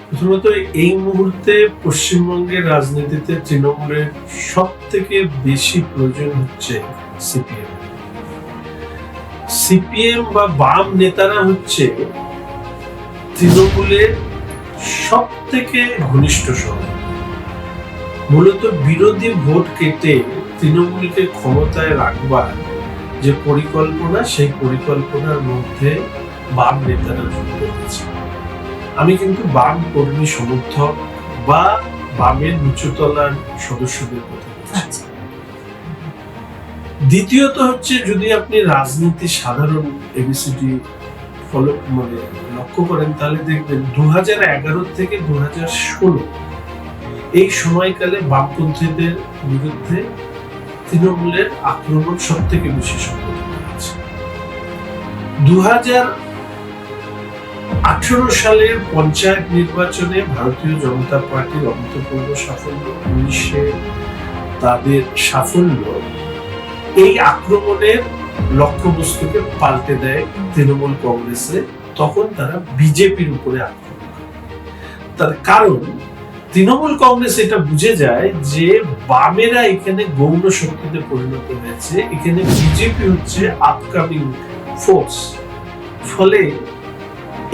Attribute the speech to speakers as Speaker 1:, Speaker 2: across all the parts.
Speaker 1: প্রথমত এই মুহূর্তে পশ্চিমবঙ্গের রাজনীতিতে তৃণমূলের সব থেকে বেশি প্রয়োজন হচ্ছে সিপিএম। সিপিএম বা বাম নেতারা হচ্ছে তৃণমূলের সব থেকে ঘনিষ্ঠ সহযোগী। মূলত বিরোধী ভোট কেটে তৃণমূলকে ক্ষমতায় রাখবার যে পরিকল্পনা, সেই পরিকল্পনার মধ্যে বাম নেতারা যুক্ত হয়েছে। আমি কিন্তু বাম কর্মী সমর্থক বা বামের নিচুতলার সদস্যদের কথা বলছি। দ্বিতীয়ত হচ্ছে, যদি আপনি রাজনীতি সাধারণ এবিসিডি ফলো লক্ষ্য করেন, তাহলে দেখবেন 2011 থেকে 2016 এই সময়কালে বামপন্থীদের বিরুদ্ধে তৃণমূলের আক্রমণ সব থেকে বেশি সংঘটিত হয়েছে। 2018 সালের পঞ্চায়েত নির্বাচনে ভারতীয় জনতা পার্টির অভূতপূর্ব সাফল্য, 19-এ তাদের সাফল্য এই আক্রমণের লক্ষ্যবস্তুকে পাল্টে দেয় তৃণমূল কংগ্রেসে। তখন তারা বিজেপির উপরে আক্রমণ করে। তার কারণ তৃণমূল কংগ্রেস এটা বুঝে যায় যে বামেরা এখানে গৌণ শক্তিতে পরিণত হয়েছে, এখানে বিজেপি হচ্ছে আপকামিং ফোর্স। ফলে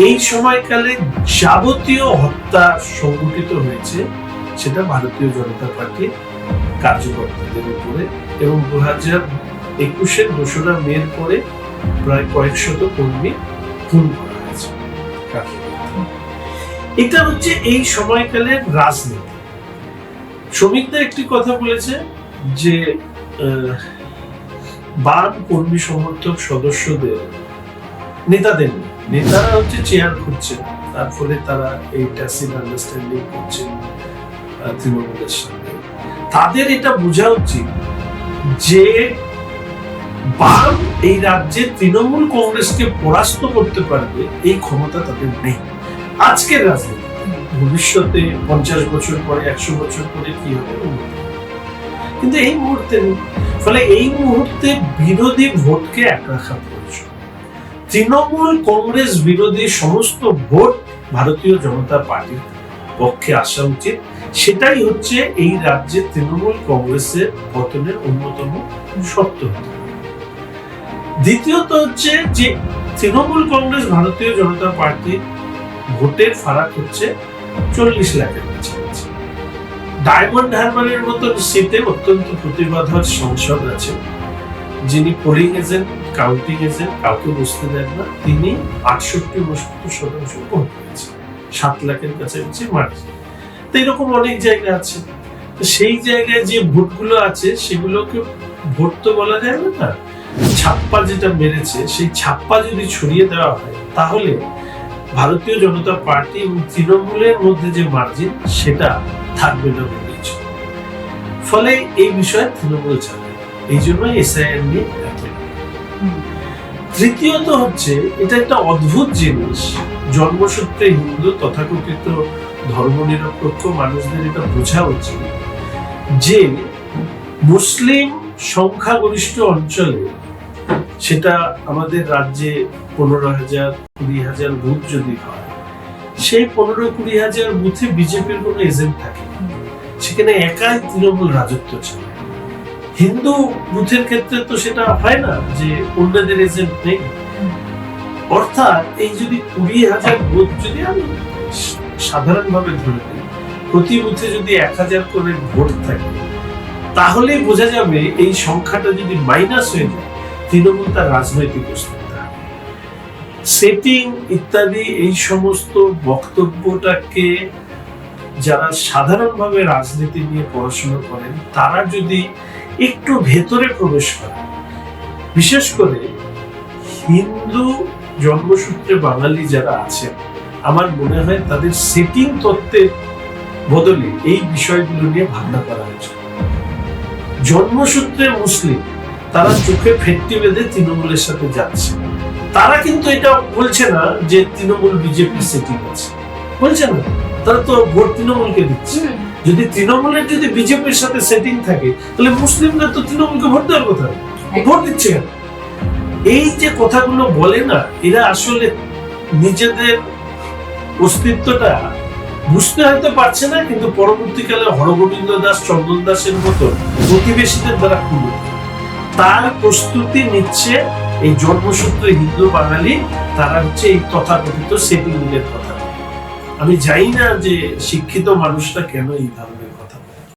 Speaker 1: এই সময়কালে যাবতীয় হত্যা সংঘটিত হয়েছে সেটা ভারতীয় জনতা পার্টির কার্যকর্তাদের উপরে, এবং 2021-এর 2রা মের পরে প্রায় কয়েকশত কর্মী খুন করা হয়েছে। এটা হচ্ছে এই সময়কালের রাজনীতি। শ্রমিকদা একটি কথা বলেছে যে বাম কর্মী সমর্থক সদস্যদের নেতারা হচ্ছে চেয়ার খুঁজছে, তার ফলে তারা এই ট্যাসিট আন্ডারস্ট্যান্ডিং করছে তৃণমূলের সাথে। তাদের এটা বোঝা উচিত যে বাম এই রাজ্যে তৃণমূল কংগ্রেসকে পরাস্ত করতে পারবে এই ক্ষমতা তাদের নেই। আজকের রাজনীতি, ভবিষ্যতে 50 বছর পরে, 100 বছর পরে কি হবে, কিন্তু এই মুহূর্তে নেই। ফলে এই মুহূর্তে বিরোধী ভোটকে এক রাখা প্রয়োজন। তৃণমূল কংগ্রেস বিরোধী সমস্ত ভোট ভারতীয় জনতা পার্টির পক্ষে আসা উচিত। সেটাই হচ্ছে এই রাজ্যে তৃণমূল কংগ্রেসের পতনের অন্যতম শর্ত হতে পারে। দ্বিতীয়ত হচ্ছে যে তৃণমূল কংগ্রেস ভারতীয় জনতা পার্টির ভোটের ফারাক হচ্ছে 40 লাখের কাছাকাছি। ডায়মন্ড হারবারের মতো সিটে অত্যন্ত প্রতিভাধর সাংসদ আছেন, যিনি পোলিং এজেন্ট, কাউন্টিং এজেন্ট, কাউকে বসতে দেন না। তিনি 68% ভোট পেয়েছেন, 7 লাখের কাছাকাছি মার্জিন। তো এরকম অনেক জায়গা আছে। সেই জায়গায় যে ভোটগুলো আছে সেগুলোকে ভোট তো বলা যায় না, ছাপ্পা যেটা মেরেছে সেই ছাপ্পা যদি ছড়িয়ে দেওয়া হয় তাহলে ভারতীয় জনতা পার্টি এবং তৃণমূলের মধ্যে যে মার্জিন সেটা থাকবে না বলেই চলে। ফলে এই বিষয়ে তৃণমূল ছাড়ে, এই জন্য এসআইআর নিয়ে এত। তৃতীয়ত হচ্ছে, এটা একটা অদ্ভুত জিনিস, জন্মসূত্রে হিন্দু তথাকথিত ধর্মনিরপেক্ষ মানুষদের এটা বোঝা উচিত যে মুসলিম সংখ্যাগরিষ্ঠ অঞ্চলে, সেটা আমাদের রাজ্যে 15,000 20,000 বুথ যদি হয়, সেই 15-20,000 বুথে বিজেপির কোনো এজেন্ট থাকে, সেখানে একাই তৃণমূল রাজত্ব চলে। হিন্দু বুথের ক্ষেত্রে তো সেটা হয় না যে অন্যদের এজেন্ট নেই। অর্থাৎ এই যদি 20,000 বুথ যদি আমি সাধারণভাবে ধরে নিই, প্রতি বুথে যদি 1,000 করে ভোট থাকে, তাহলেই বোঝা যাবে এই সংখ্যাটা যদি মাইনাস হয়ে যায়, তৃণমূল তার রাজনৈতিক অস্তিত্ব, সেটিং ইত্যাদি এই সমস্ত বক্তব্যটাকে যারা সাধারণভাবে রাজনীতি নিয়ে পড়াশোনা করেন তারা যদি একটু ভেতরে প্রবেশ করে, বিশেষ করে হিন্দু জন্মসূত্রে বাঙালি যারা আছেন, আমার মনে হয় তাদের সেটিং তত্ত্বের বদলে এই বিষয়গুলো নিয়ে ভাবনা করা উচিত। জন্মসূত্রে মুসলিম, তারা চোখে ফেটটি বেঁধে তৃণমূলের সাথে যাচ্ছে। তারা কিন্তু এটা বলছে না যে তৃণমূল বিজেপির সেটিং আছে, বলছে না, তারা তো ভোট তৃণমূলকে দিচ্ছে। যদি তৃণমূলের যদি বিজেপির সাথে সেটিং থাকে, তাহলে মুসলিমরা তো তৃণমূলকে ভোট দেওয়ার কথা, ভোট দিচ্ছে কেন? এই যে কথাগুলো বলে না, এরা আসলে নিজেদের অস্তিত্বটা বুঝতে হয়তো পারছে না, কিন্তু পরবর্তীকালে হরগোবিন্দ দাস, চন্দন দাসের মতো প্রতিবেশীদের দ্বারা খুন হতে হবে। তার প্রস্তুতি নিচ্ছে এই জন্মসূত্রে হিন্দু বাঙালি, তারা হচ্ছে এই তথাকথিত সেটিং মিলের কথা। আমি জানি না যে শিক্ষিত মানুষরা কেন এই ধারণা